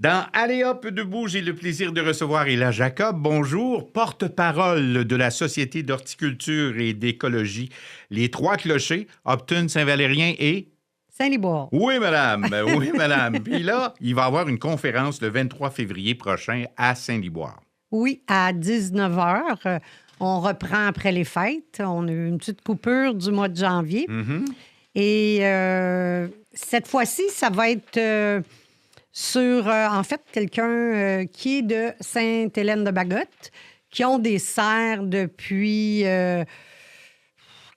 Dans Allez hop debout, j'ai le plaisir de recevoir Hila Jacob. Bonjour, porte-parole de la Société d'horticulture et d'écologie Les Trois Clochers, Upton, Saint-Valérien et... Saint-Liboire. Oui, madame. Oui, madame. Puis là, il va y avoir une conférence le 23 février prochain à Saint-Liboire. Oui, à 19h. On reprend après les fêtes. On a eu une petite coupure du mois de janvier. Mhm. Et cette fois-ci, ça va être sur, en fait, quelqu'un qui est de Sainte-Hélène-de-Bagotte, qui ont des serres depuis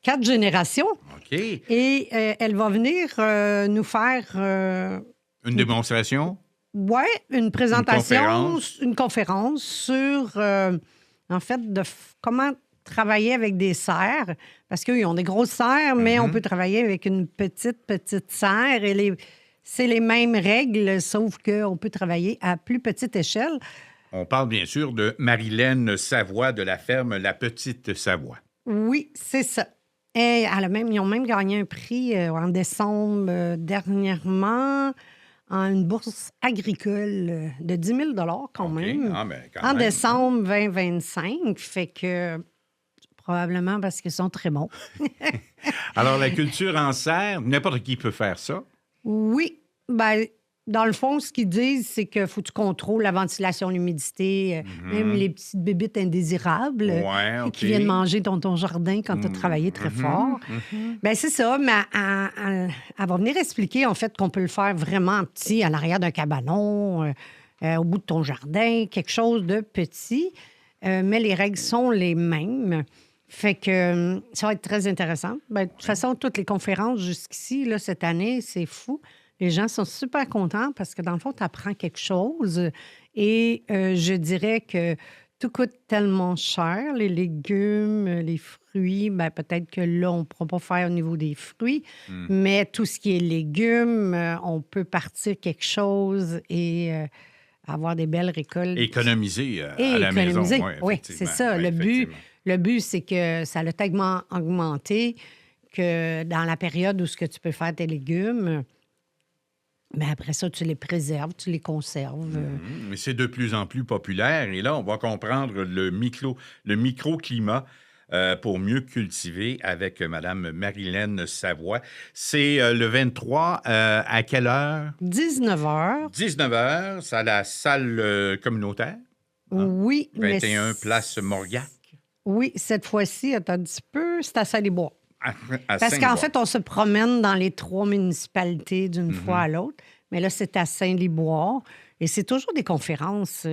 4 générations. OK. Et elle va venir nous faire... Une démonstration? Oui, une présentation, Une conférence sur, en fait, comment travailler avec des serres. Parce qu'ils ont des grosses serres, mais on peut travailler avec une petite serre. Et c'est les mêmes règles, sauf qu'on peut travailler à plus petite échelle. On parle bien sûr de Marilène Savoie de la ferme La Petite Savoie. Oui, c'est ça. Et ils ont même gagné un prix en décembre dernièrement en une bourse agricole de 10 000 quand même. Ah, ben, quand en même. décembre 2025. Fait que probablement parce qu'ils sont très bons. Alors, la culture en serre, n'importe qui peut faire ça. Oui. Ben, dans le fond, ce qu'ils disent, c'est qu'il faut que tu contrôles la ventilation, l'humidité, même les petites bébites indésirables Ouais, OK. qui viennent manger dans ton jardin quand tu as travaillé très fort. Ben c'est ça, mais elle va venir expliquer, en fait, qu'on peut le faire vraiment petit, à l'arrière d'un cabanon, au bout de ton jardin, quelque chose de petit, mais les règles sont les mêmes. Fait que ça va être très intéressant. Ben, de toute façon, toutes les conférences jusqu'ici, là, cette année, c'est fou. Les gens sont super contents parce que, dans le fond, tu apprends quelque chose. Et je dirais que tout coûte tellement cher. Les légumes, les fruits, ben, peut-être que là, on ne pourra pas faire au niveau des fruits. Mais tout ce qui est légumes, on peut partir quelque chose et avoir des belles récoltes. Économiser à Et la maison. économiser. Ouais, Oui, effectivement. c'est ça. Ouais, Le but, c'est que ça a tellement augmenté que dans la période où ce que tu peux faire tes légumes, mais après ça, tu les préserves, tu les conserves. Mais c'est de plus en plus populaire. Et là, on va comprendre le microclimat pour mieux cultiver avec Mme Marilène Savoie. C'est le 23, à quelle heure? 19h. 19h, c'est à la salle communautaire. Oui, 21 mais... place Mauriac. Oui, cette fois-ci, attends un petit peu, c'est à Saint-Liboire. À Parce qu'en Saint-Liboire. fait, on se promène dans les 3 municipalités d'une fois à l'autre. Mais là, c'est à Saint-Liboire. Et c'est toujours des conférences.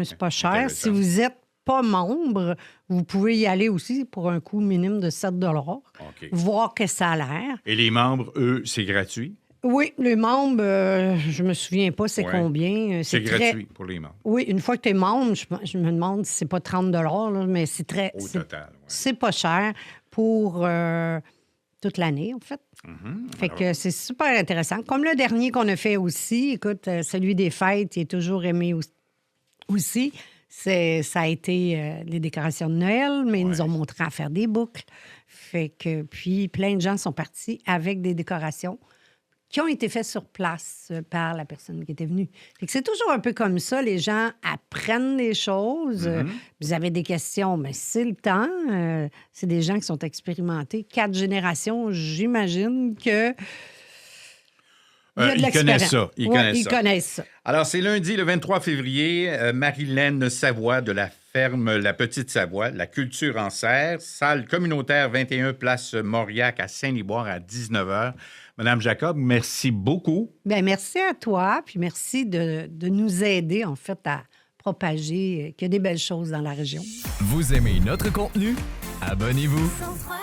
C'est pas cher. Intéressant. Si vous n'êtes pas membre, vous pouvez y aller aussi pour un coût minime de 7 OK. voir que ça a l'air. Et les membres, eux, c'est gratuit? Oui, les membres, je me souviens pas c'est Ouais. combien. C'est gratuit pour les membres. Oui, une fois que tu es membre, je me demande si c'est pas 30 là, mais c'est très... Au c'est- total, ouais. C'est pas cher pour toute l'année, en fait. Fait que c'est super intéressant. Comme le dernier qu'on a fait aussi, écoute, celui des fêtes, il est toujours aimé aussi. Ça a été les décorations de Noël, mais ils nous ont montré à faire des boucles. Fait que, puis, plein de gens sont partis avec des décorations qui ont été faites sur place par la personne qui était venue. Fait que c'est toujours un peu comme ça. Les gens apprennent des choses. Vous avez des questions, mais c'est le temps. C'est des gens qui sont expérimentés. 4 générations, j'imagine que... il y a de Ils connaissent l'expérience. ça. Ils Ouais, connaissent ils ça. connaissent ça. Alors, c'est lundi, le 23 février, Marilène Savoie de la ferme La Petite Savoie, la culture en serre, salle communautaire 21 place Mauriac à Saint-Liboire à 19h. Madame Jacob, merci beaucoup. Bien, merci à toi, puis merci de nous aider, en fait, à propager qu'il y a des belles choses dans la région. Vous aimez notre contenu? Abonnez-vous. 103